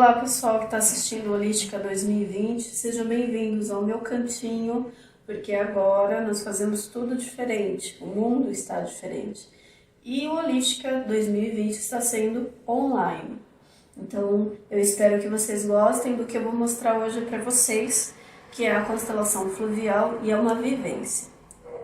Olá pessoal que está assistindo Holística 2020, sejam bem-vindos ao meu cantinho, porque agora nós fazemos tudo diferente, o mundo está diferente. E o Holística 2020 está sendo online. Então eu espero que vocês gostem do que eu vou mostrar hoje para vocês, que é a constelação fluvial e é uma vivência.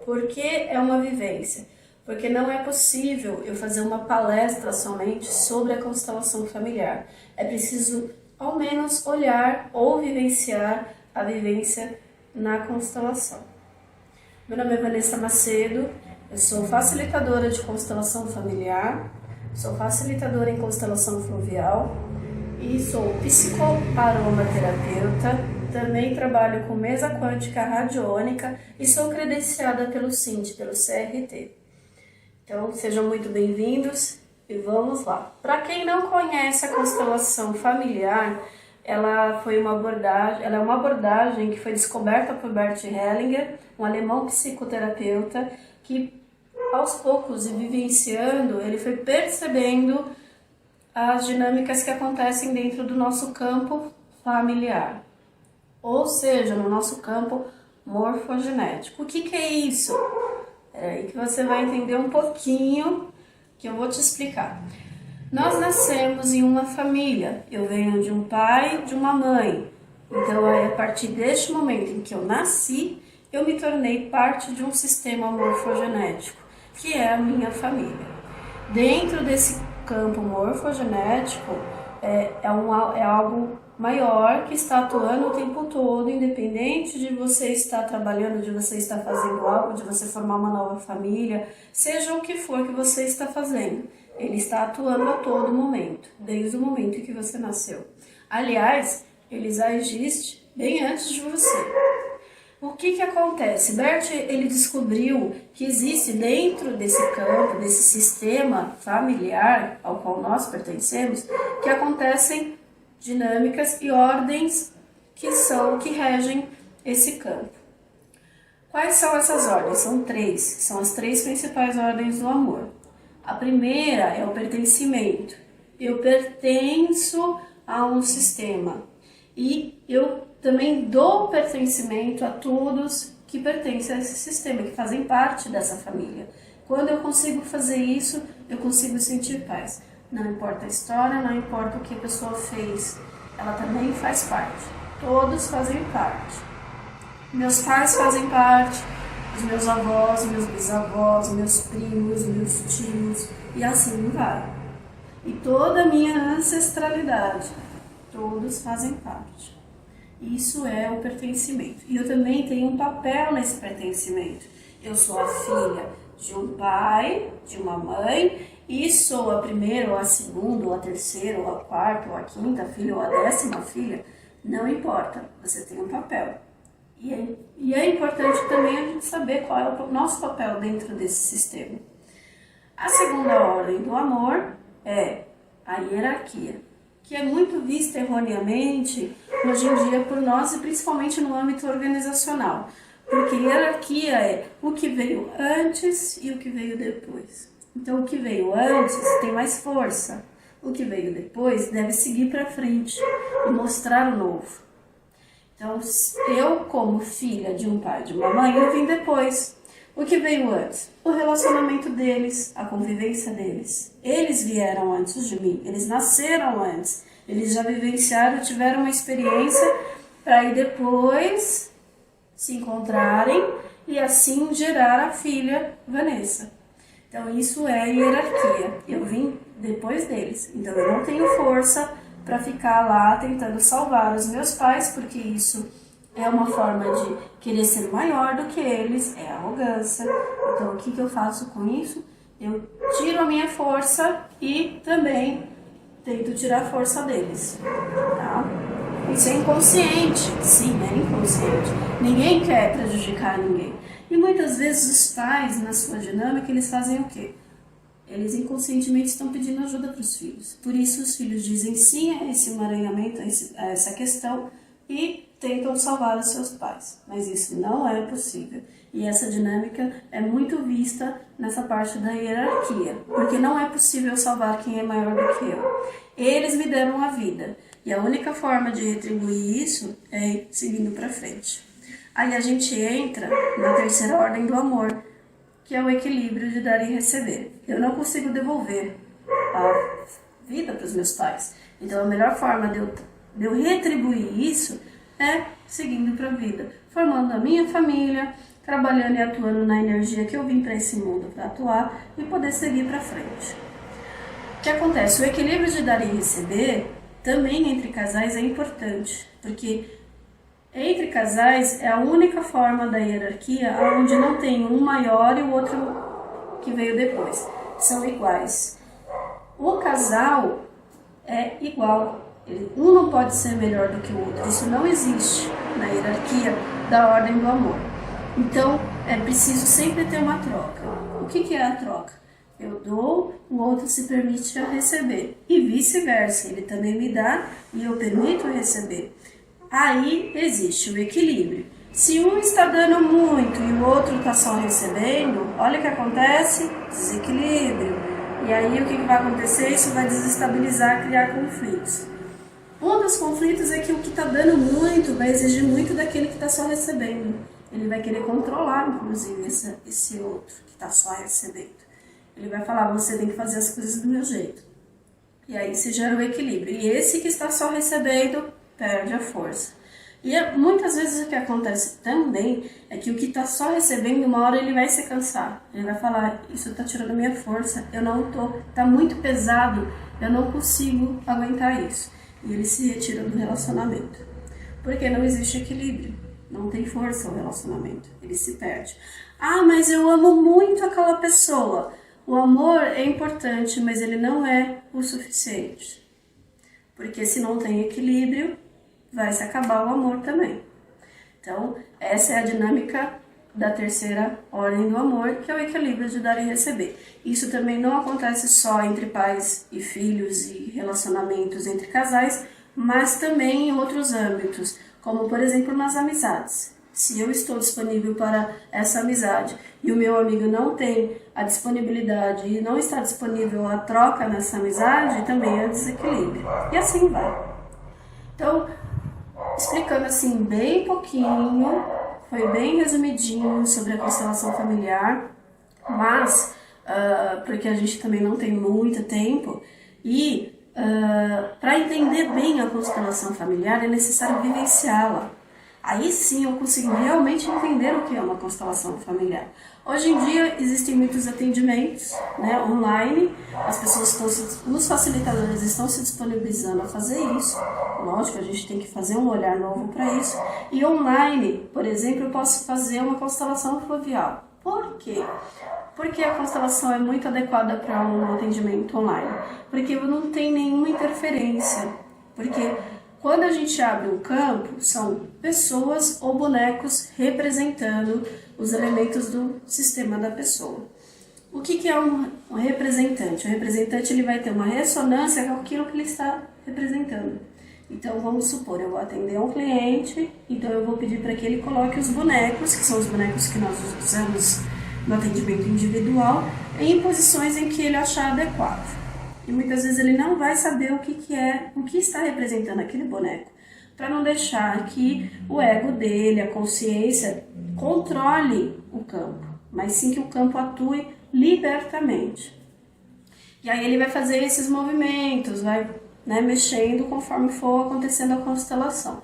Por que é uma vivência? Porque não é possível eu fazer uma palestra somente sobre a constelação familiar. É preciso, ao menos, olhar ou vivenciar a vivência na constelação. Meu nome é Vanessa Macedo, eu sou facilitadora de constelação familiar, sou facilitadora em constelação fluvial e sou psicoaromaterapeuta. Também trabalho com mesa quântica radiônica e sou credenciada pelo CINT, pelo CRT. Então, sejam muito bem-vindos e vamos lá. Para quem não conhece a constelação familiar, ela é uma abordagem que foi descoberta por Bert Hellinger, um alemão psicoterapeuta, que aos poucos e vivenciando, ele foi percebendo as dinâmicas que acontecem dentro do nosso campo familiar, ou seja, no nosso campo morfogenético. O que é isso? É aí que você vai entender um pouquinho, que eu vou te explicar. Nós nascemos em uma família, eu venho de um pai e de uma mãe. Então, a partir deste momento em que eu nasci, eu me tornei parte de um sistema morfogenético, que é a minha família. Dentro desse campo morfogenético, é algo maior que está atuando o tempo todo, independente de você estar trabalhando, de você estar fazendo algo, de você formar uma nova família, seja o que for que você está fazendo. Ele está atuando a todo momento, desde o momento em que você nasceu. Aliás, ele já existe bem antes de você. O que acontece? Bert, ele descobriu que existe dentro desse campo, desse sistema familiar ao qual nós pertencemos, que acontecem dinâmicas e ordens que regem esse campo. Quais são essas ordens? São três, são as três principais ordens do amor. A primeira é o pertencimento. Eu pertenço a um sistema e eu também dou pertencimento a todos que pertencem a esse sistema, que fazem parte dessa família. Quando eu consigo fazer isso, eu consigo sentir paz. Não importa a história, não importa o que a pessoa fez, ela também faz parte. Todos fazem parte. Meus pais fazem parte, os meus avós, meus bisavós, meus primos, meus tios, e assim vai. E toda a minha ancestralidade, todos fazem parte. Isso é o pertencimento. E eu também tenho um papel nesse pertencimento. Eu sou a filha de um pai, de uma mãe, e sou a primeira, ou a segunda, ou a terceira, ou a quarta, ou a quinta filha, ou a 10ª filha. Não importa, você tem um papel. E é importante também a gente saber qual é o nosso papel dentro desse sistema. A segunda ordem do amor é a hierarquia, que é muito vista erroneamente hoje em dia por nós e principalmente no âmbito organizacional. Porque hierarquia é o que veio antes e o que veio depois. Então, o que veio antes tem mais força. O que veio depois deve seguir para frente e mostrar o novo. Então, eu como filha de um pai e de uma mãe, eu vim depois. O que veio antes? O relacionamento deles, a convivência deles. Eles vieram antes de mim, eles nasceram antes. Eles já vivenciaram, tiveram uma experiência para aí depois se encontrarem e assim gerar a filha Vanessa. Então isso é hierarquia. Eu vim depois deles, então eu não tenho força para ficar lá tentando salvar os meus pais, porque isso é uma forma de querer ser maior do que eles, é arrogância. Então o que eu faço com isso? Eu tiro a minha força e também tento tirar a força deles, tá? Isso é inconsciente, sim, é inconsciente. Ninguém quer prejudicar ninguém. E muitas vezes os pais, na sua dinâmica, eles fazem o quê? Eles inconscientemente estão pedindo ajuda para os filhos. Por isso os filhos dizem sim a esse emaranhamento, a essa questão e tentam salvar os seus pais. Mas isso não é possível. E essa dinâmica é muito vista nessa parte da hierarquia. Porque não é possível salvar quem é maior do que eu. Eles me deram a vida. E a única forma de retribuir isso é seguindo para frente. Aí a gente entra na terceira ordem do amor, que é o equilíbrio de dar e receber. Eu não consigo devolver a vida para os meus pais. Então a melhor forma de eu retribuir isso é seguindo para a vida, formando a minha família, trabalhando e atuando na energia que eu vim para esse mundo para atuar e poder seguir para frente. O que acontece? O equilíbrio de dar e receber também entre casais é importante, porque entre casais é a única forma da hierarquia onde não tem um maior e o outro que veio depois. São iguais. O casal é igual. Um não pode ser melhor do que o outro. Isso não existe na hierarquia da ordem do amor. Então, é preciso sempre ter uma troca. O que é a troca? Eu dou, o outro se permite a receber. E vice-versa. Ele também me dá e eu permito receber. Aí existe o equilíbrio. Se um está dando muito e o outro está só recebendo, olha o que acontece, desequilíbrio. E aí o que vai acontecer? Isso vai desestabilizar, criar conflitos. Um dos conflitos é que o que está dando muito vai exigir muito daquele que está só recebendo. Ele vai querer controlar, inclusive, esse outro que está só recebendo. Ele vai falar, você tem que fazer as coisas do meu jeito. E aí se gera o equilíbrio. E esse que está só recebendo perde a força. E muitas vezes o que acontece também é que o que está só recebendo, uma hora ele vai se cansar. Ele vai falar, isso está tirando minha força, eu não tô, tá muito pesado, eu não consigo aguentar isso. E ele se retira do relacionamento. Porque não existe equilíbrio, não tem força o relacionamento, ele se perde. Ah, mas eu amo muito aquela pessoa. O amor é importante, mas ele não é o suficiente. Porque se não tem equilíbrio, vai se acabar o amor também. Então, essa é a dinâmica da terceira ordem do amor, que é o equilíbrio de dar e receber. Isso também não acontece só entre pais e filhos e relacionamentos entre casais, mas também em outros âmbitos, como por exemplo nas amizades. Se eu estou disponível para essa amizade e o meu amigo não tem a disponibilidade e não está disponível a troca nessa amizade, também é desequilíbrio. E assim vai. Então, explicando assim bem pouquinho, foi bem resumidinho sobre a constelação familiar, mas porque a gente também não tem muito tempo e para entender bem a constelação familiar é necessário vivenciá-la. Aí sim eu consegui realmente entender o que é uma constelação familiar. Hoje em dia existem muitos atendimentos, né, online, as pessoas os facilitadores estão se disponibilizando a fazer isso. Lógico, a gente tem que fazer um olhar novo para isso. E online, por exemplo, eu posso fazer uma constelação fluvial. Por quê? Porque a constelação é muito adequada para um atendimento online. Porque não tem nenhuma interferência. Porque quando a gente abre um campo, são pessoas ou bonecos representando os elementos do sistema da pessoa. O que é um representante? O representante ele vai ter uma ressonância com aquilo que ele está representando. Então, vamos supor, eu vou atender um cliente, então eu vou pedir para que ele coloque os bonecos, que são os bonecos que nós usamos no atendimento individual, em posições em que ele achar adequado. E muitas vezes ele não vai saber o que está representando aquele boneco, para não deixar que o ego dele, a consciência, controle o campo, mas sim que o campo atue libertamente. E aí ele vai fazer esses movimentos, vai mexendo conforme for acontecendo a constelação.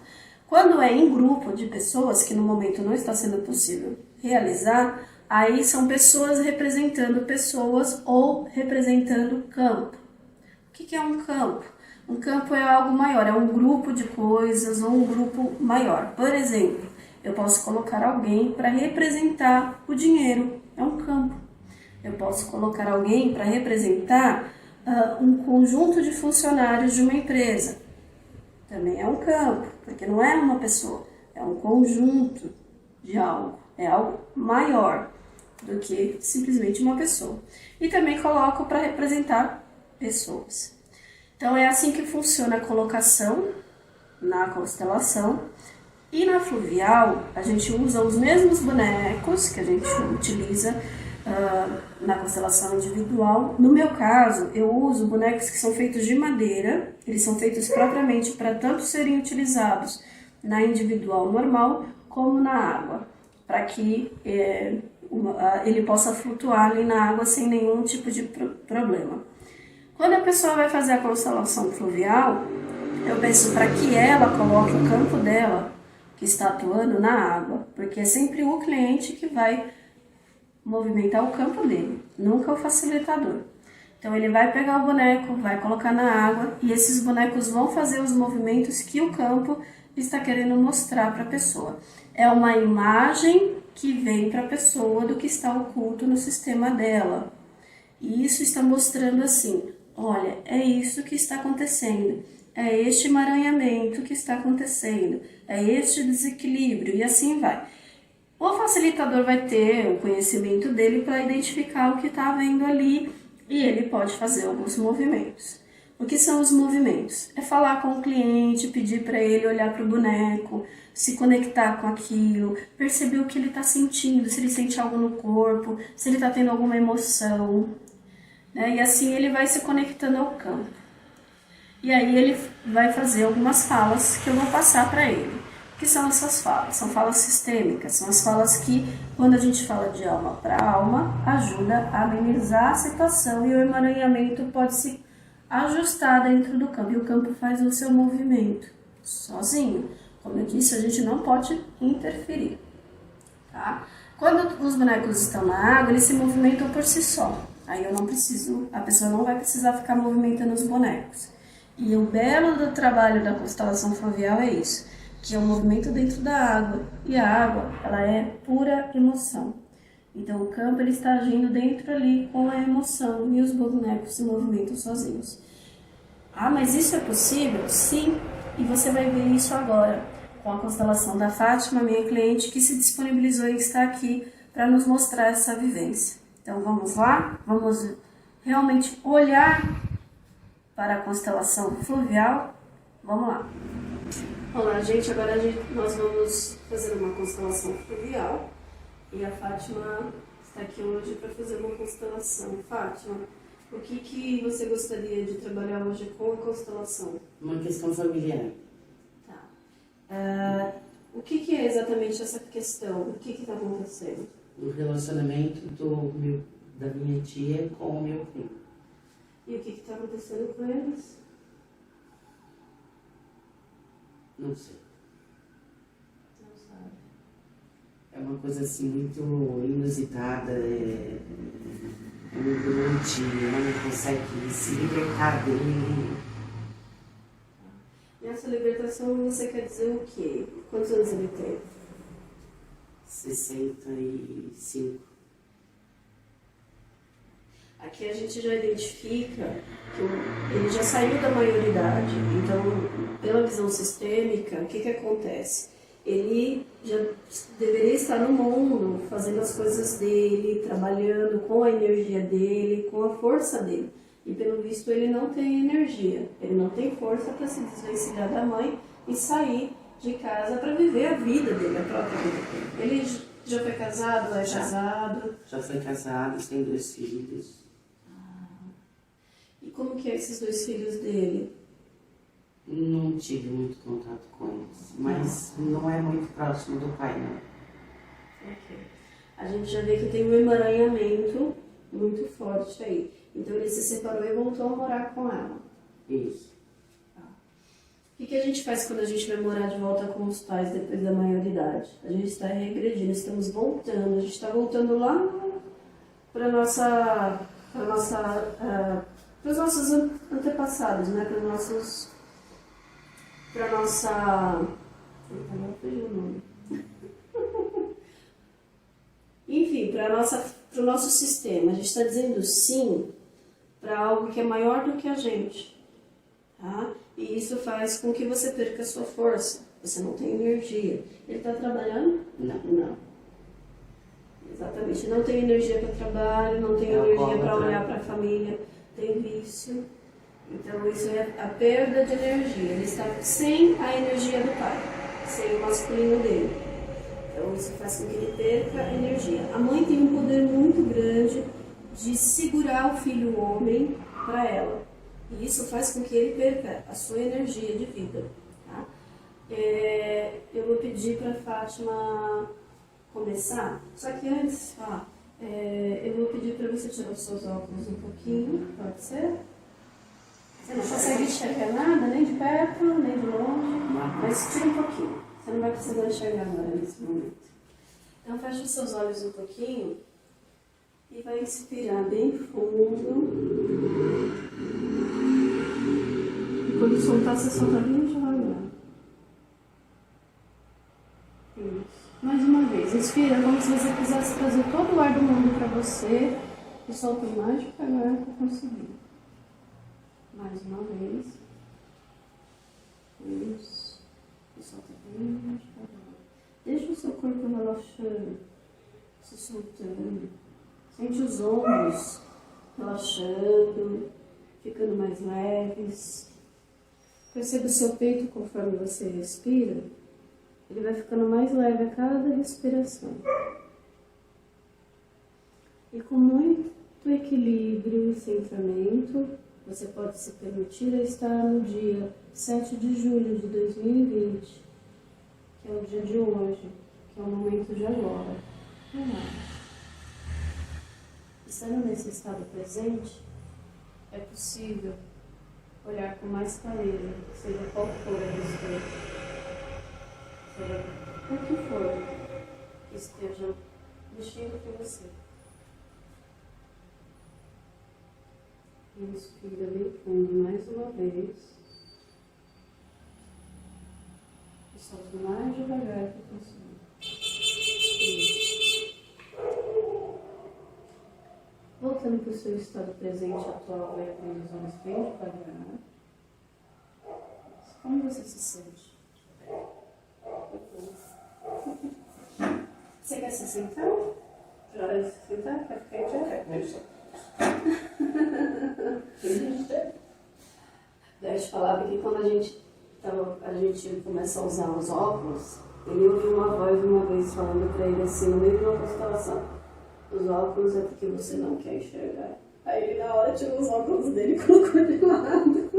Quando é em grupo de pessoas, que no momento não está sendo possível realizar, aí são pessoas representando pessoas ou representando campo. O que é um campo? Um campo é algo maior, é um grupo de coisas ou um grupo maior. Por exemplo, eu posso colocar alguém para representar o dinheiro, é um campo. Eu posso colocar alguém para representar um conjunto de funcionários de uma empresa. Também é um campo, porque não é uma pessoa, é um conjunto de algo, é algo maior do que simplesmente uma pessoa. E também coloco para representar pessoas. Então é assim que funciona a colocação na constelação. E na fluvial a gente usa os mesmos bonecos que a gente utiliza na constelação individual. No meu caso, eu uso bonecos que são feitos de madeira, eles são feitos propriamente para tanto serem utilizados na individual normal como na água, para que ele possa flutuar ali na água sem nenhum tipo de problema. Quando a pessoa vai fazer a constelação fluvial, eu peço para que ela coloque o campo dela, que está atuando, na água, porque é sempre o cliente que vai movimentar o campo dele, nunca o facilitador. Então ele vai pegar o boneco, vai colocar na água e esses bonecos vão fazer os movimentos que o campo está querendo mostrar para a pessoa. É uma imagem que vem para a pessoa do que está oculto no sistema dela. E isso está mostrando assim, olha, é isso que está acontecendo, é este emaranhamento que está acontecendo, é este desequilíbrio e assim vai. O facilitador vai ter o conhecimento dele para identificar o que está havendo ali e ele pode fazer alguns movimentos. O que são os movimentos? É falar com o cliente, pedir para ele olhar para o boneco, se conectar com aquilo, perceber o que ele está sentindo, se ele sente algo no corpo, se ele está tendo alguma emoção, né? E assim ele vai se conectando ao campo. E aí ele vai fazer algumas falas que eu vou passar para ele. O que são essas falas? São falas sistêmicas, são as falas que, quando a gente fala de alma para alma, ajuda a amenizar a situação e o emaranhamento pode se ajustar dentro do campo. E o campo faz o seu movimento sozinho. Como eu disse, a gente não pode interferir. Tá? Quando os bonecos estão na água, eles se movimentam por si só. Aí eu não preciso, a pessoa não vai precisar ficar movimentando os bonecos. E o belo do trabalho da constelação fluvial é isso, que é o movimento dentro da água. E a água, ela é pura emoção. Então o campo ele está agindo dentro ali com a emoção e os bonecos se movimentam sozinhos. Ah, mas isso é possível? Sim, e você vai ver isso agora com a constelação da Fátima, minha cliente, que se disponibilizou em estar aqui para nos mostrar essa vivência. Então vamos lá? Vamos realmente olhar para a constelação fluvial? Vamos lá. Olá, gente. Agora nós vamos fazer uma constelação fluvial. E a Fátima está aqui hoje para fazer uma constelação. Fátima, o que você gostaria de trabalhar hoje com a constelação? Uma questão familiar. Tá. O que é exatamente essa questão? O que está acontecendo? O relacionamento da minha tia com o meu primo. E o que está acontecendo com eles? Não sei. Não sabe. É uma coisa assim muito inusitada, muito doentia, ela não consegue se libertar dele. Nessa libertação você quer dizer o quê? Quantos anos ele tem? 65. Aqui a gente já identifica que ele já saiu da maioridade. Então, pela visão sistêmica, o que acontece? Ele já deveria estar no mundo, fazendo as coisas dele, trabalhando com a energia dele, com a força dele. E pelo visto ele não tem energia, ele não tem força para se desvencilhar da mãe e sair de casa para viver a vida dele, a própria vida dele. Ele já foi casado, é casado? Já foi casado, tem 2 filhos. E como que é esses 2 filhos dele? Não tive muito contato com eles, mas não é muito próximo do pai, não. Ok. A gente já vê que tem um emaranhamento muito forte aí. Então ele se separou e voltou a morar com ela. Isso. Tá. O que a gente faz quando a gente vai morar de volta com os pais depois da maioridade? A gente está regredindo, estamos voltando. A gente está voltando lá para os nossos antepassados, né? Para nossa... Não perdi o nome. Enfim, para o nosso sistema. A gente está dizendo sim para algo que é maior do que a gente. Tá? E isso faz com que você perca a sua força. Você não tem energia. Ele está trabalhando? Não. Exatamente. Não tem energia para trabalho, não tem energia para olhar para a família. Tem vício. Então isso é a perda de energia. Ele está sem a energia do pai, sem o masculino dele. Então isso faz com que ele perca a energia. A mãe tem um poder poder muito grande de segurar o filho homem para ela. E isso faz com que ele perca a sua energia de vida. Tá? Eu vou pedir para Fátima começar, só que antes, eu vou pedir para você tirar os seus óculos um pouquinho, pode ser? Você não consegue enxergar nada, nem de perto, nem de longe, mas tira um pouquinho. Você não vai precisar enxergar agora nesse momento. Então fecha os seus olhos um pouquinho e vai inspirar bem fundo. E quando soltar, você solta bem devagar. Isso. Mais uma vez, inspira como se você quisesse trazer todo o ar do mundo para você e solta o mais devagar que conseguir. Mais uma vez. Isso. E solta bem devagar. Deixa o seu corpo relaxando, se soltando. Sente os ombros relaxando, ficando mais leves. Perceba o seu peito conforme você respira. Ele vai ficando mais leve a cada respiração. E com muito equilíbrio e centramento, você pode se permitir a estar no dia 7 de julho de 2020, que é o dia de hoje, que é o momento de agora. Estando nesse estado presente, é possível olhar com mais clareza, seja qual for a respeito. Seja o que for que esteja mexendo com você. Inspira bem fundo mais uma vez. E solta o mais devagar que conseguir. Voltando para o seu estado presente atual, vai abrir os olhos bem devagar. Como você se sente? Você quer se sentar? Já vai se sentar? Quer ficar em pé? Daí eu falava que quando a gente começa a usar os óculos, ele ouviu uma voz uma vez falando para ele assim, no meio de uma constelação: os óculos é porque você não quer enxergar. Aí ele na hora tirou os óculos dele e colocou de lado.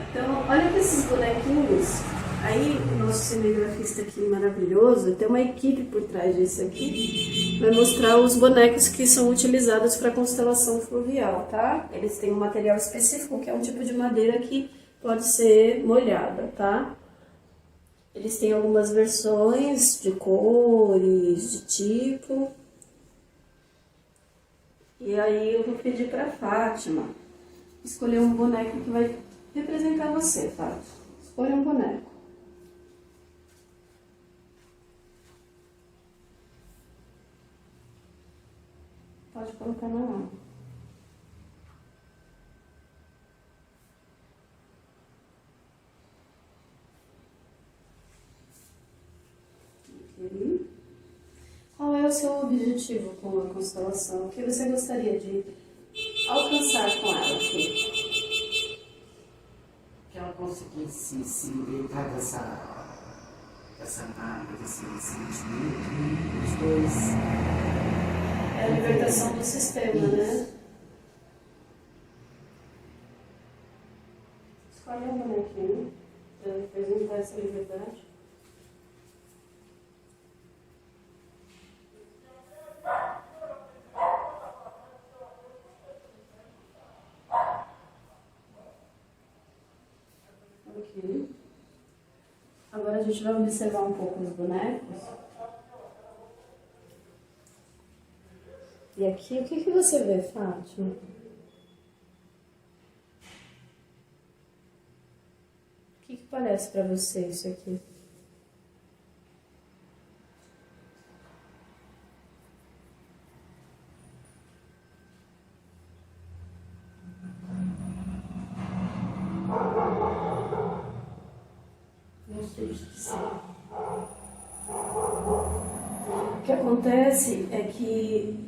Então, olha para esses bonequinhos. Aí, o nosso cinegrafista aqui maravilhoso, tem uma equipe por trás disso aqui, vai mostrar os bonecos que são utilizados para constelação fluvial, tá? Eles têm um material específico, que é um tipo de madeira que pode ser molhada, tá? Eles têm algumas versões de cores, de tipo. E aí eu vou pedir para Fátima escolher um boneco que vai representar você, Fátima. Escolha um boneco. Pode colocar na água. Okay. Qual é o seu objetivo com a constelação? O que você gostaria de alcançar com ela aqui? Que ela conseguisse se libertar dessa mágoa, desse sentimento, os dois. É a libertação do sistema, né? Escolhe um bonequinho para representar essa liberdade. Ok. Agora a gente vai observar um pouco os bonecos. E aqui, o que você vê, Fátima? O que parece para você isso aqui? Não sei dizer. O que acontece é que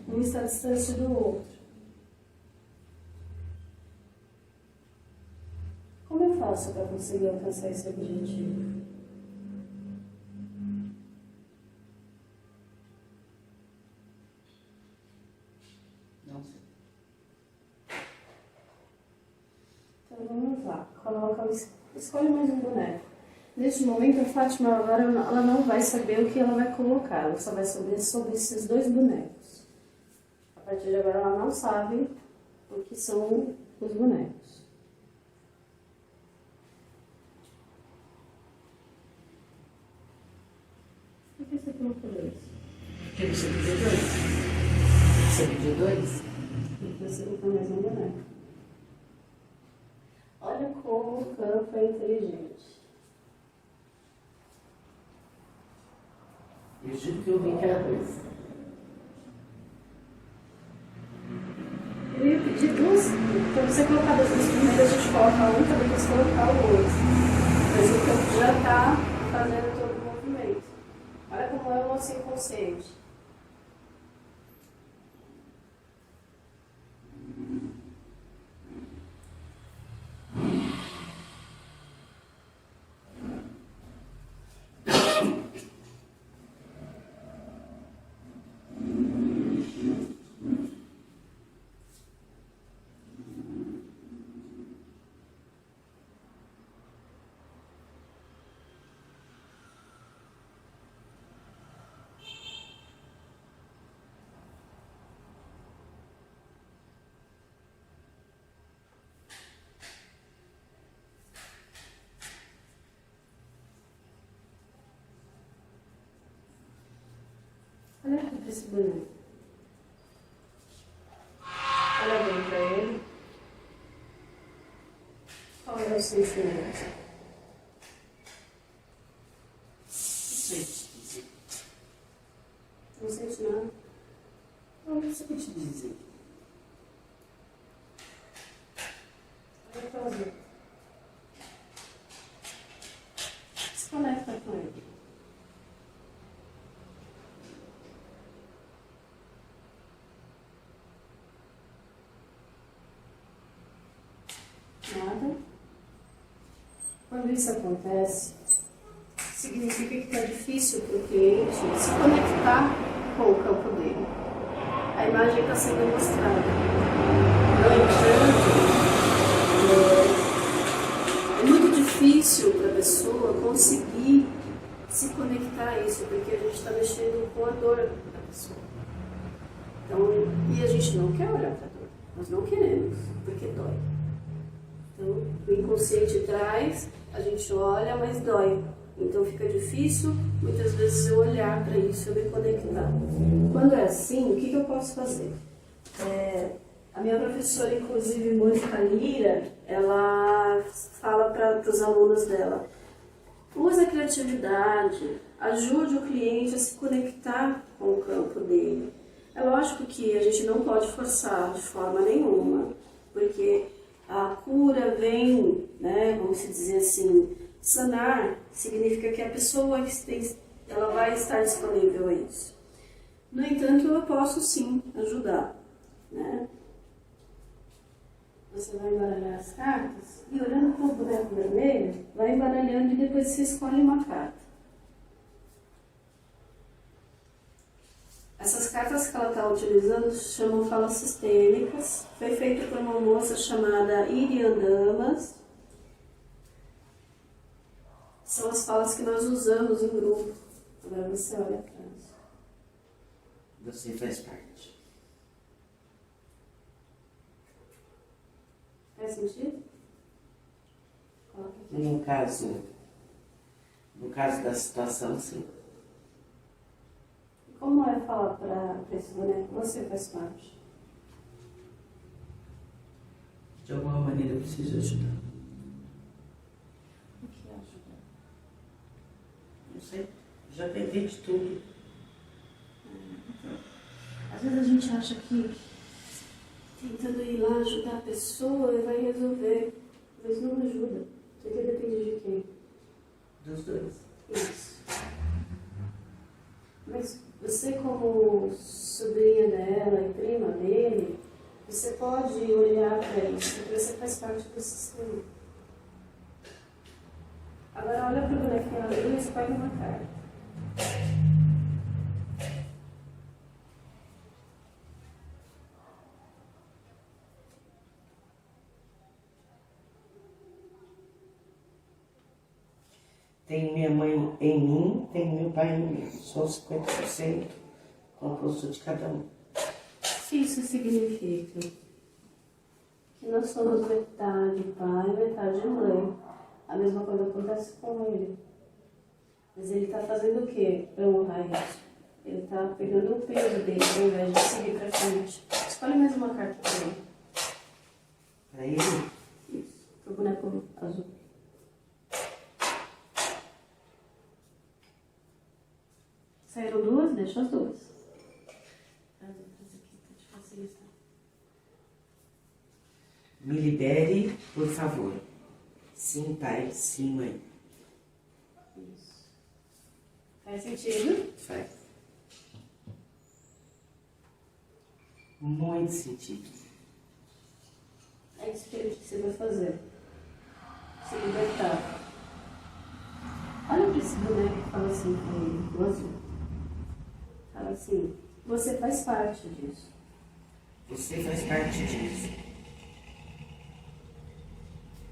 um está distante do outro. Como eu faço para conseguir alcançar esse objetivo? lá, coloca, escolhe mais um boneco. Neste momento, a Fátima agora ela não vai saber o que ela vai colocar, ela só vai saber sobre esses dois bonecos. A partir de agora, ela não sabe o que são os bonecos. Por que você colocou dois? Porque você pediu dois. Você pediu dois? Porque você colocou mais um boneco. Olha como o campo é inteligente. Eu juro que eu vi que era dois. Eu ia pedir duas, para você colocar duas vezes, primeiro a gente coloca um para depois colocar o outro. Mas o campo já está fazendo todo o movimento. Olha como é o nosso inconsciente. Olha aqui para esse boneco. Olha bem para ele. Qual é o sentimento? Não sente nada? Não sei te dizer. Olha para os outros. Se conecta com ele. Nada. Quando isso acontece, significa que está difícil para o cliente se conectar com o campo dele. A imagem está sendo mostrada. No entanto, é muito difícil para a pessoa conseguir se conectar a isso, porque a gente está mexendo com a dor da pessoa. Então, e a gente não quer olhar para a dor. Nós não queremos, porque dói. Então, o inconsciente traz, a gente olha, mas dói. Então fica difícil, muitas vezes, eu olhar para isso, eu me conectar. Quando é assim, o que eu posso fazer? A minha professora, inclusive, Mônica Lira, ela fala para os alunos dela, use a criatividade, ajude o cliente a se conectar com o campo dele. É lógico que a gente não pode forçar de forma nenhuma, porque a cura vem, né, vamos dizer assim, sanar significa que a pessoa ela vai estar disponível a isso. No entanto, eu posso sim ajudar, né? Você vai embaralhar as cartas e olhando para o boneco vermelho, vai embaralhando e depois você escolhe uma carta. Essas cartas que ela está utilizando se chamam falas sistêmicas. Foi feito por uma moça chamada Irian Damas. São as falas que nós usamos em grupo. Agora você olha atrás. Você faz parte. Faz sentido? Coloca aqui. No caso da situação, sim. Como é falar para esse boneco? Você faz parte. De alguma maneira eu preciso ajudar. O que é ajudar? Não sei. Já tentei de tudo. Às vezes a gente acha que tentando ir lá ajudar a pessoa vai resolver, mas não ajuda. Porque depende de quem? Dos dois. Isso. Mas você, como sobrinha dela e prima dele, você pode olhar para isso, porque você faz parte do sistema. Agora olha para o bonequinho azul e escolhe uma carta. Tenho minha mãe em mim, tenho meu pai em mim. Sou 50% composto de cada um. O que isso significa? Que nós somos metade pai, metade mãe. A mesma coisa acontece com ele. Mas ele está fazendo o quê para honrar isso? Ele está pegando o peso dele ao invés de seguir para frente. Escolhe mais uma carta para ele. Para ele? Isso, para o boneco azul. Saíram duas? Deixa as duas. As outras aqui para te facilitar. Me libere, por favor. Sim, pai, sim, mãe. Isso. Faz sentido? Faz. Muito sentido. É isso que você vai fazer. Se libertar. Olha para esse boneco e fala assim para ele, o azul. Fala assim, você faz parte disso. Você faz parte disso.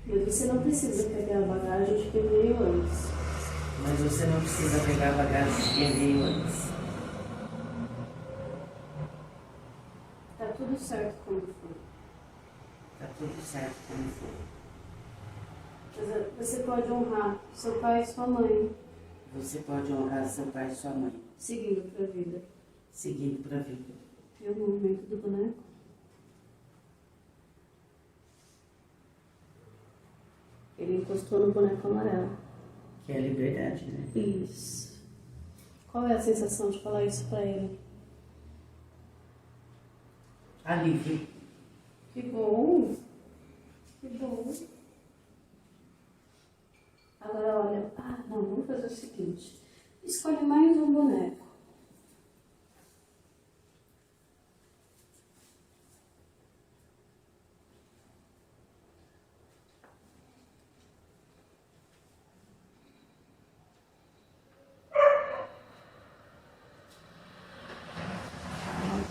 Mas você não precisa pegar a bagagem de quem veio antes. Mas você não precisa pegar a bagagem de quem veio antes. Tá tudo certo como for. Tá tudo certo como for. Mas você pode honrar seu pai e sua mãe, Você pode honrar seu pai e sua mãe, seguindo pra vida. seguindo para a vida. Viu o movimento do boneco? Ele encostou no boneco amarelo. Que é a liberdade, né? Isso. Qual é a sensação de falar isso pra ele? Alívio. Que bom! Que bom! Agora olha, não, vamos fazer o seguinte. Escolhe mais um boneco.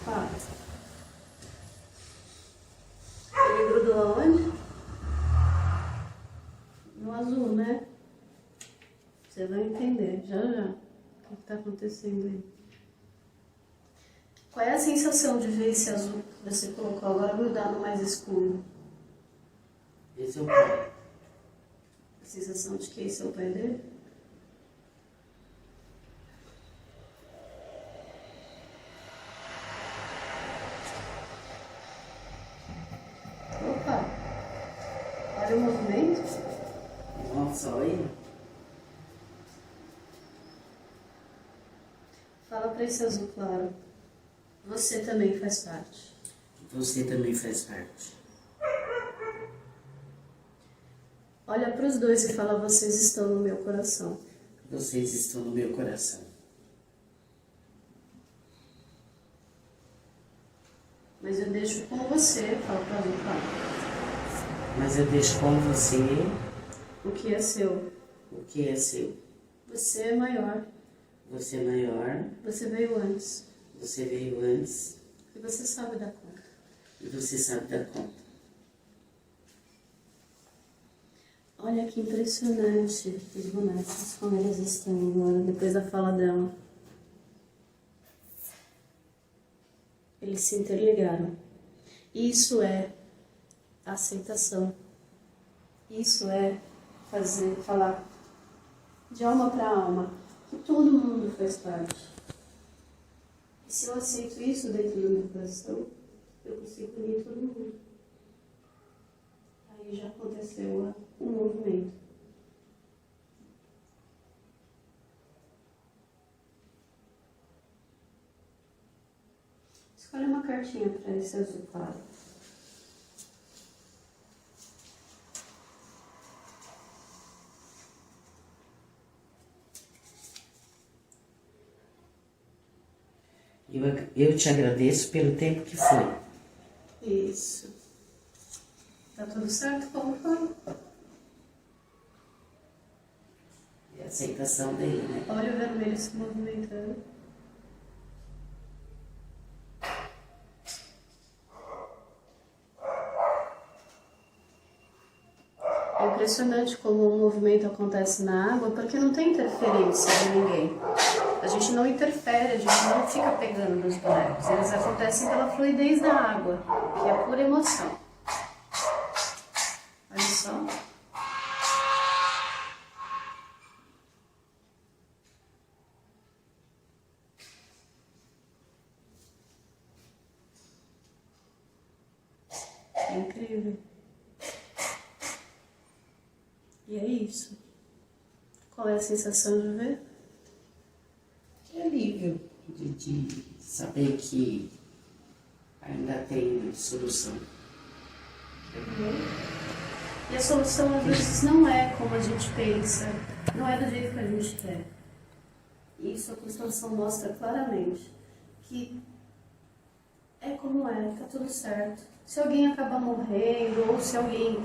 Opa. Ele grudou aonde? No azul, né? Você vai entender já já o que está acontecendo aí. Qual é a sensação de ver esse azul que você colocou agora grudado no mais escuro? Esse é o pai. A sensação de que esse é o pai dele? Opa! Olha o movimento. Nossa, olha. Fala para esse azul claro. Você também faz parte. Você também faz parte. Olha para os dois e fala: vocês estão no meu coração. Vocês estão no meu coração. Mas eu deixo com você, fala para mim, fala. Mas eu deixo com você O que é seu? o que é seu. Você é maior. Você é maior, Você veio antes. você veio antes E você sabe dar conta. e você sabe dar conta. Olha que impressionante os bonecos, como eles estão agora, depois da fala dela. Eles se interligaram. Isso é aceitação. Isso é falar de alma para alma, que todo mundo faz parte. E se eu aceito isso dentro do meu coração, eu consigo unir todo mundo. Aí já aconteceu um movimento. Escolhe uma cartinha para esse azul claro. Eu te agradeço pelo tempo que foi. Isso. Tá tudo certo como foi? E a aceitação dele, né? Olha o vermelho se movimentando. Eu impressionante como o movimento acontece na água, porque não tem interferência de ninguém. A gente não interfere, a gente não fica pegando nos bonecos. Eles acontecem pela fluidez da água, que é pura emoção. Olha só. É incrível. E é isso. Qual é a sensação de ver? Que alívio de saber que ainda tem solução. E a solução às vezes não é como a gente pensa, não é do jeito que a gente quer. Isso a constelação mostra claramente, que é como é, tá tudo certo. Se alguém acaba morrendo, ou se alguém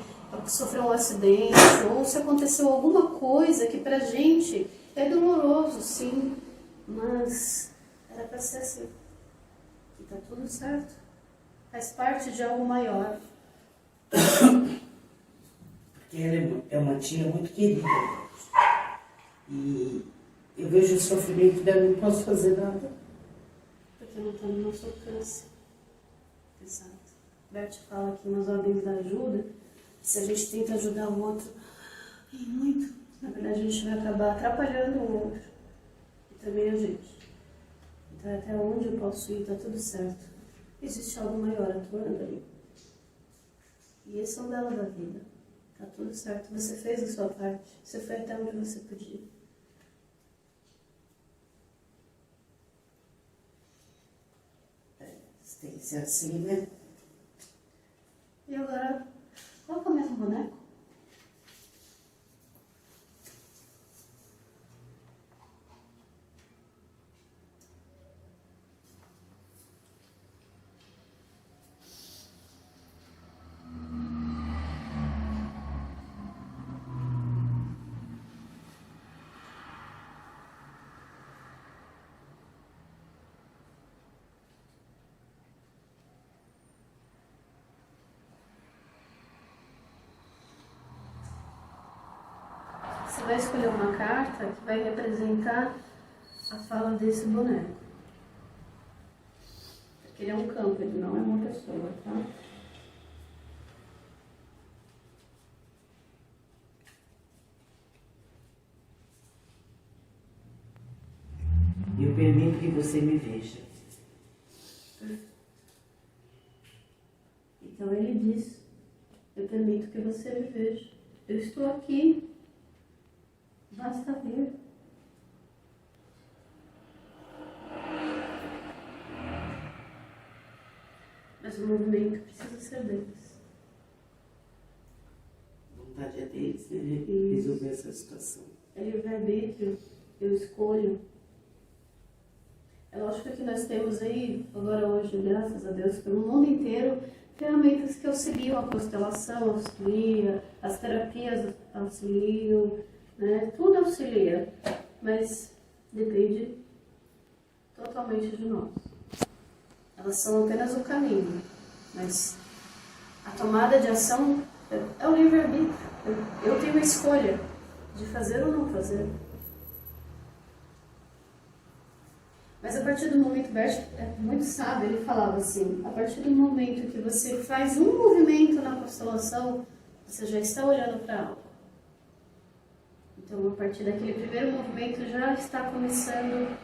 sofreu um acidente, ou se aconteceu alguma coisa que pra gente é doloroso, sim, mas era pra ser assim. E tá tudo certo. Faz parte de algo maior. Porque ela é uma tia muito querida. E eu vejo o sofrimento dela e não posso fazer nada. Porque não está no nosso alcance. Exato. Bert fala aqui nas ordens da ajuda, se a gente tenta ajudar o outro, e muito, na verdade a gente vai acabar atrapalhando o outro. E também a gente. Então até onde eu posso ir, está tudo certo. Existe algo maior atuando ali. E esse é o belo da vida. Tá tudo certo. Você fez a sua parte. Você foi até onde você podia. Tem que ser assim, né? E agora, coloca o mesmo boneco. Você vai escolher uma carta que vai representar a fala desse boneco. Porque ele é um campo, ele não é uma pessoa, tá? Eu permito que você me veja. Então ele diz, eu permito que você me veja. Eu estou aqui, basta ver. Mas o movimento precisa ser deles. A vontade é deles, né? Resolver essa situação. É livre-arbítrio, eu escolho. É lógico que nós temos aí, agora hoje, graças a Deus, pelo mundo inteiro, ferramentas que auxiliam a constelação, auxilia, as terapias auxiliam, né? Tudo auxilia, mas depende totalmente de nós. Elas são apenas o caminho, mas a tomada de ação é o livre-arbítrio. Eu tenho a escolha de fazer ou não fazer. Mas a partir do momento, Bert é muito sábio, ele falava assim, a partir do momento que você faz um movimento na constelação, você já está olhando para algo. Então, a partir daquele primeiro movimento, já está começando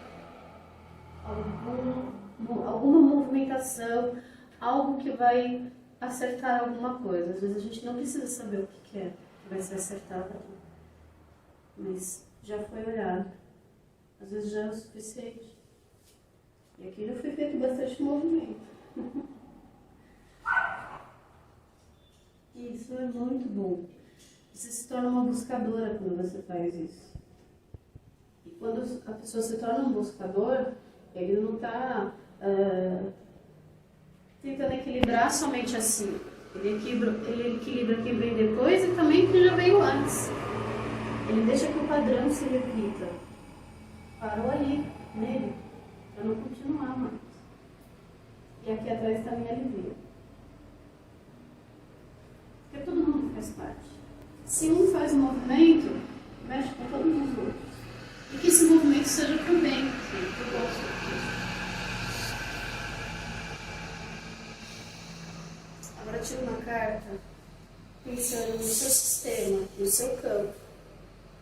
alguma movimentação, algo que vai acertar alguma coisa. Às vezes a gente não precisa saber o que é que vai ser acertado aqui, mas já foi olhado. Às vezes já é o suficiente. E aqui já foi feito bastante movimento. Isso é muito bom. Você se torna uma buscadora quando você faz isso. E quando a pessoa se torna um buscador, ele não está tentando equilibrar somente assim. Ele equilibra quem vem depois e também quem já veio antes. Ele deixa que o padrão se repita. Parou ali, nele, para não continuar mais. E aqui atrás também alivia. Porque todo mundo faz parte. Se um faz um movimento, mexe com todos os outros. E que esse movimento seja pro bem, gente. Eu gosto disso. Agora tira uma carta pensando no seu sistema, no seu campo,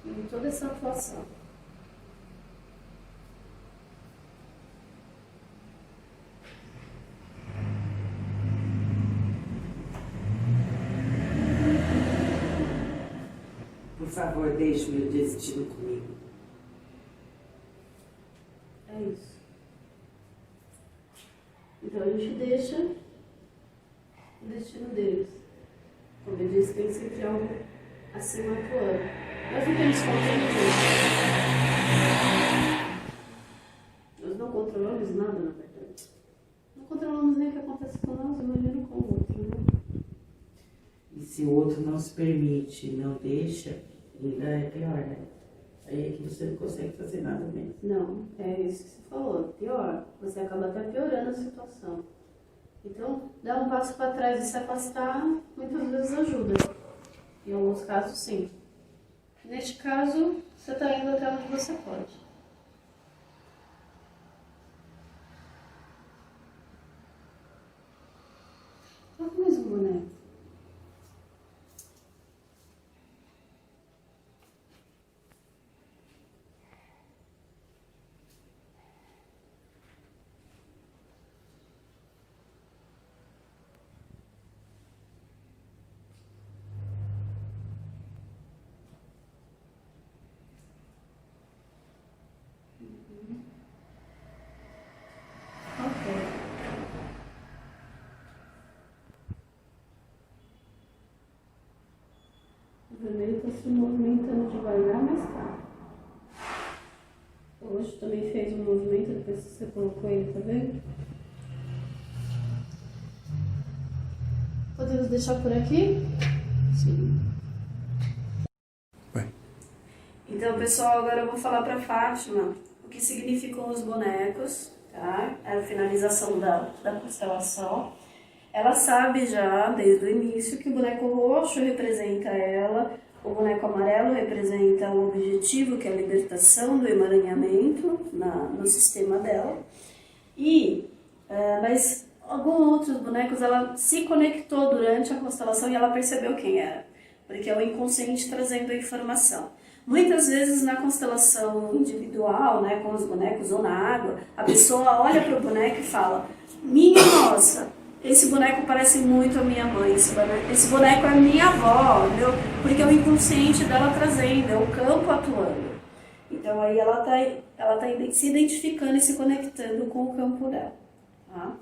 em toda essa atuação. Por favor, deixe o meu destino comigo. É isso. Então a gente deixa o destino deles. Como eu disse, tem sempre algo acima atuando. Nós não temos controle disso. Nós não controlamos nada, na verdade. Não controlamos nem o que acontece com nós, imagina com o outro, né? E se o outro não se permite, não deixa, ainda é pior, né? Aí é que você não consegue fazer nada mesmo. Não, é isso que você falou. Pior, você acaba até piorando a situação. Então, dar um passo para trás e se afastar, muitas vezes ajuda. Em alguns casos, sim. Neste caso, você está indo até onde você pode. Coloca mais um boneco. O vermelho está se movimentando devagar, mas tá. Hoje também fez um movimento depois que você colocou ele, tá vendo? Podemos deixar por aqui? Sim. Então, pessoal, agora eu vou falar para Fátima o que significam os bonecos, tá? É a finalização da constelação. Ela sabe já, desde o início, que o boneco roxo representa ela, o boneco amarelo representa o objetivo, que é a libertação do emaranhamento no sistema dela. Mas alguns outros bonecos, ela se conectou durante a constelação e ela percebeu quem era, porque é o inconsciente trazendo a informação. Muitas vezes na constelação individual, né, com os bonecos ou na água, a pessoa olha para o boneco e fala: minha nossa, esse boneco parece muito a minha mãe, esse boneco é a minha avó, entendeu? Porque é o inconsciente dela trazendo, é o campo atuando. Então aí ela tá se identificando e se conectando com o campo dela. Tá?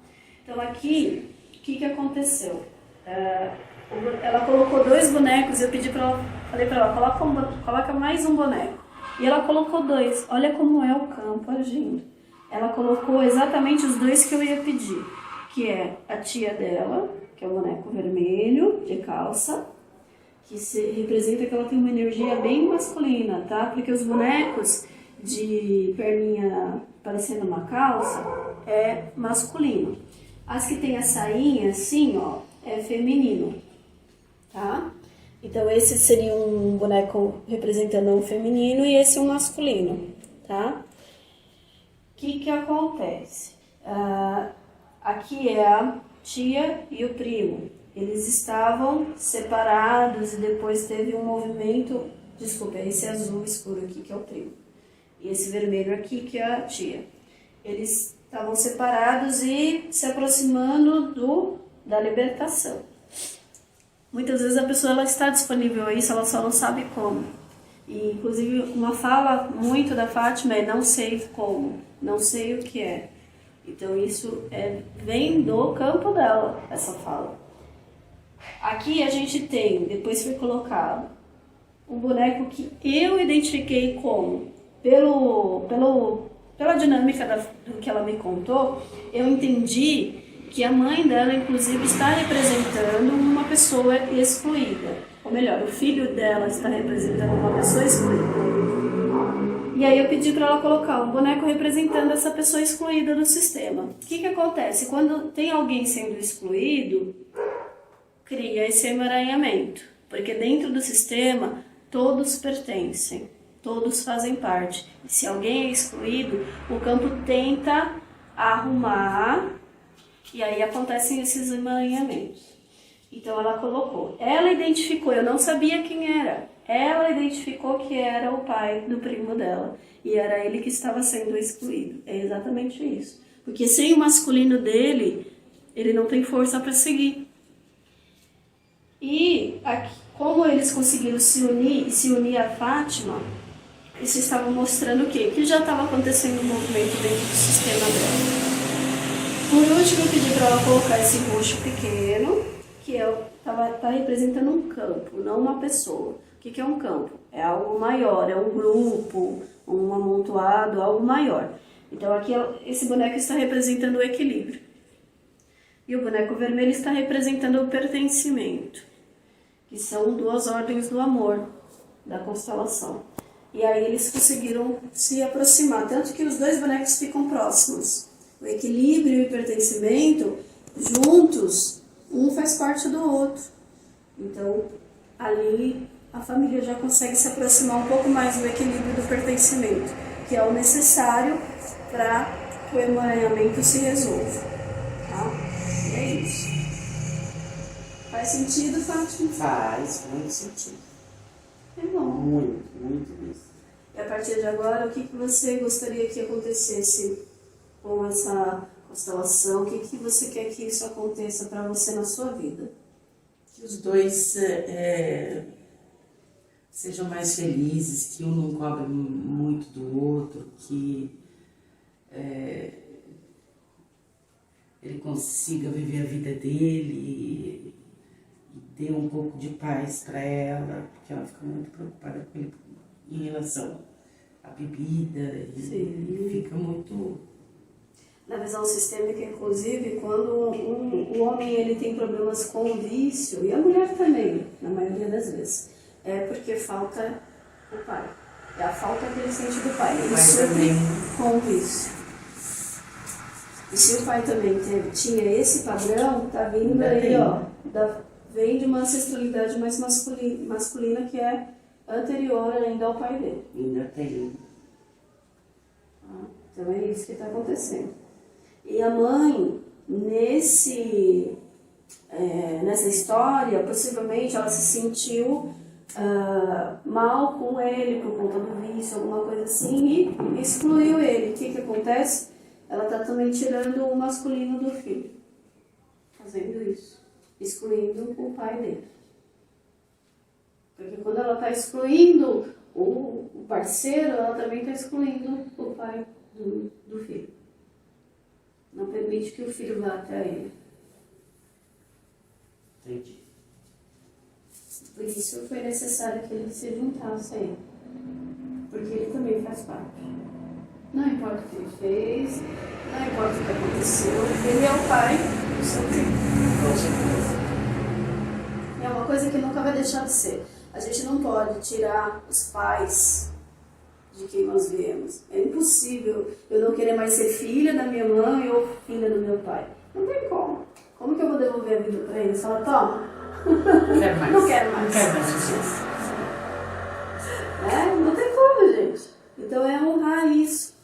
Então aqui, o que aconteceu? Ela colocou 2 bonecos e eu pedi para ela, falei para ela, coloca mais um boneco. E ela colocou 2. Olha como é o campo agindo. Ela colocou exatamente os 2 que eu ia pedir, que é a tia dela, que é o boneco vermelho de calça, que representa que ela tem uma energia bem masculina, tá? Porque os bonecos de perninha parecendo uma calça é masculino. As que tem a sainha assim, ó, é feminino, tá? Então esse seria um boneco representando um feminino e esse um masculino, tá? O que acontece? Aqui é a tia e o primo. Eles estavam separados e depois teve um movimento. Desculpa, esse azul escuro aqui que é o primo. E esse vermelho aqui que é a tia. Eles estavam separados e se aproximando da libertação. Muitas vezes a pessoa ela está disponível a isso, ela só não sabe como. E, inclusive, uma fala muito da Fátima é: não sei como, não sei o que é. Então isso vem do campo dela, essa fala. Aqui a gente tem, depois foi colocado, um boneco que eu identifiquei como, pela dinâmica do que ela me contou, eu entendi que a mãe dela, inclusive, está representando uma pessoa excluída. Ou melhor, o filho dela está representando uma pessoa excluída. E aí eu pedi para ela colocar um boneco representando essa pessoa excluída do sistema. O que acontece? Quando tem alguém sendo excluído, cria esse emaranhamento. Porque dentro do sistema, todos pertencem, todos fazem parte. E se alguém é excluído, o campo tenta arrumar e aí acontecem esses emaranhamentos. Então ela colocou, ela identificou, eu não sabia quem era, ela identificou que era o pai do primo dela e era ele que estava sendo excluído. É exatamente isso. Porque sem o masculino dele, ele não tem força para seguir. E aqui, como eles conseguiram se unir a Fátima, isso estava mostrando o quê? Que já estava acontecendo um movimento dentro do sistema dela. Por último, eu pedi para ela colocar esse roxo pequeno, que tá representando um campo, não uma pessoa. O que é um campo? É algo maior, é um grupo, um amontoado, algo maior. Então aqui esse boneco está representando o equilíbrio. E o boneco vermelho está representando o pertencimento, que são duas ordens do amor, da constelação. E aí eles conseguiram se aproximar, tanto que os dois bonecos ficam próximos. O equilíbrio e o pertencimento, juntos, um faz parte do outro. Então, ali a família já consegue se aproximar um pouco mais do equilíbrio e do pertencimento, que é o necessário para que o emaranhamento se resolva. Tá? E é isso. Faz sentido, Fátima? Faz muito sentido. É bom. Muito mesmo. E a partir de agora, o que você gostaria que acontecesse com essa constelação? O que você quer que isso aconteça para você na sua vida? Que os dois sejam mais felizes, que um não cobre muito do outro, que ele consiga viver a vida dele e dê um pouco de paz para ela, porque ela fica muito preocupada com ele em relação à bebida e fica muito... Na visão sistêmica, inclusive, quando o homem ele tem problemas com o vício, e a mulher também, na maioria das vezes, é porque falta o pai. É a falta que ele sente do pai. Ele sofre com o vício. E se o pai também tinha esse padrão, tá vindo aí, ó, vem de uma ancestralidade mais masculina que é anterior ainda ao pai dele. Ainda tem. Então é isso que está acontecendo. E a mãe, nessa história, possivelmente ela se sentiu mal com ele por conta do vício, alguma coisa assim, e excluiu ele. O que acontece? Ela está também tirando o masculino do filho, fazendo isso, excluindo o pai dele. Porque quando ela está excluindo o parceiro, ela também está excluindo o pai do filho. Não permite que o filho vá até ele. Entendi. Por isso foi necessário que ele se juntasse a ele. Porque ele também faz parte. Não importa o que ele fez, não importa o que aconteceu, ele é o pai do seu filho. Com certeza. É uma coisa que nunca vai deixar de ser. A gente não pode tirar os pais de quem nós viemos. É impossível eu não querer mais ser filha da minha mãe ou filha do meu pai. Não tem como. Como que eu vou devolver a vida para eles? Fala, toma. Não quero mais. Não quero mais. Não quero mais isso. Não tem como, gente. Então é honrar isso.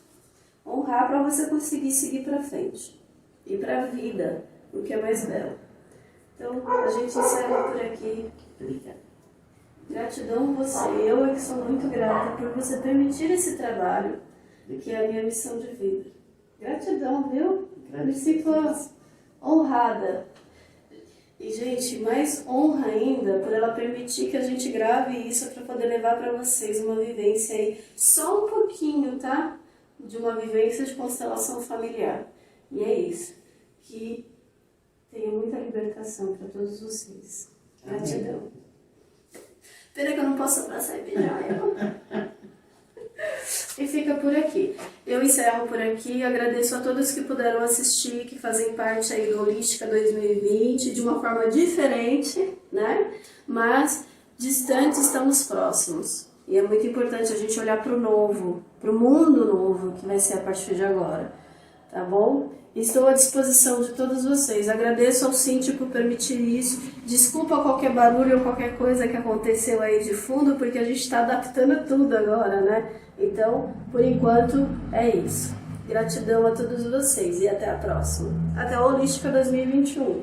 Honrar para você conseguir seguir para frente. E para a vida, o que é mais belo. Então, a gente encerra por aqui. Obrigada. Gratidão a você. Eu é que sou muito grata por você permitir esse trabalho, que é a minha missão de vida. Gratidão, viu? Me sinto honrada. E, gente, mais honra ainda por ela permitir que a gente grave isso para poder levar para vocês uma vivência aí, só um pouquinho, tá? De uma vivência de constelação familiar. E é isso. Que tenha muita libertação para todos vocês. Gratidão. Pena que eu não posso abraçar e beijar ela. E fica por aqui. Eu encerro por aqui. Agradeço a todos que puderam assistir, que fazem parte aí do Holística 2020, de uma forma diferente, né? Mas distantes estamos próximos. E é muito importante a gente olhar para o novo, para o mundo novo que vai ser a partir de agora. Tá bom? Estou à disposição de todos vocês. Agradeço ao síndico por permitir isso. Desculpa qualquer barulho ou qualquer coisa que aconteceu aí de fundo, porque a gente está adaptando tudo agora, né? Então, por enquanto, é isso. Gratidão a todos vocês e até a próxima. Até a Holística 2021.